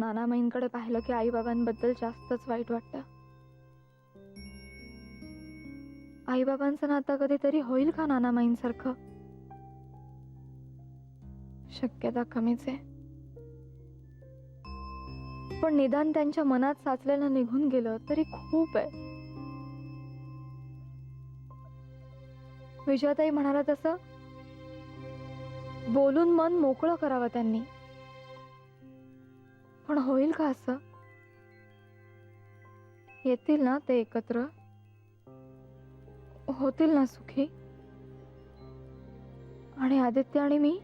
नानामाईंकडे पाहिलं की आई बाबांबद्दल जास्तच वाईट वाटतं. आई बाबांचं नातं कधीतरी होईल का नानामाईंसारखं? शक्यता कमीच आहे. पण निदान त्यांच्या मनात साचलेलं निघून गेलं तरी खूप आहे. विजयाताई म्हणाला तसं बोलून मन मोकळं करावं त्यांनी. पण होईल का असं? येतील ना ते एकत्र? होतील ना सुखी? आणि आदित्य आणि मी,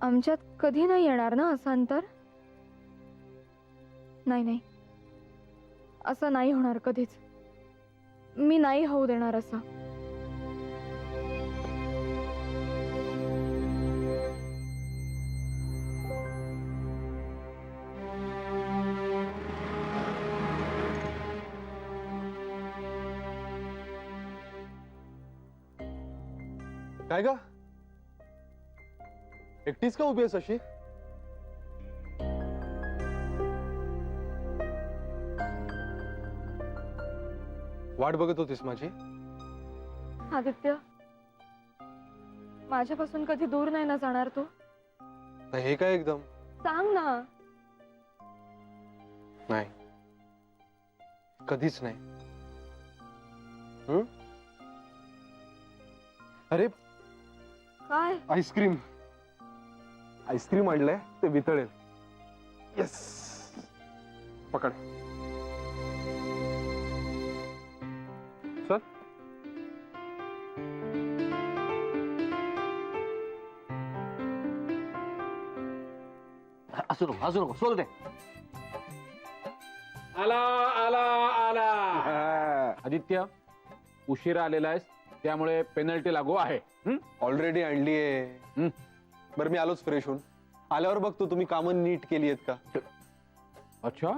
आमच्यात कधी नाही येणार ना असं अंतर? नाही नाही, असं नाही होणार कधीच. मी नाही होऊ देणार असं. काय ग, एकटीच का उभी आहेस अशी? वाट बघत होतीस माझी? आदित्य, माझ्यापासून कधी दूर नाही ना जाणार तू? हे काय एकदम? सांग ना. नाही, कधीच नाही. अरे काय? आईस्क्रीम, आईस्क्रीम आणलंय, ते वितळेल. येस, पकड. सर, असू नको सोड दे. आला आला आला. आदित्य, उशिरा आलेला आहेस त्यामुळे पेनल्टी लागू आहे. ऑलरेडी आणली आहे. बरं, मी आलोच फ्रेश होऊन. आल्यावर बघतो तुम्ही कामं नीट केली आहेत का. अच्छा,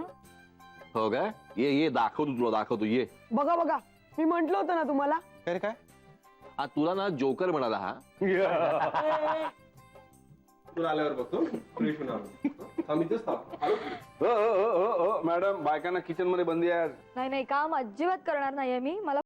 हो काय? ये दाखवतो तुला, दाखवतो ये. बघा बघा, मी म्हंटल होतं ना तुम्हाला. काय रे काय? हा तुला ना जोकर म्हणाला हा. तू आल्यावर बघतो, फ्रेश होऊन आलो. मॅडम, बायकांना किचन मध्ये बंदी आहे. नाही नाही, काम अजिबात करणार नाहीये मी. मला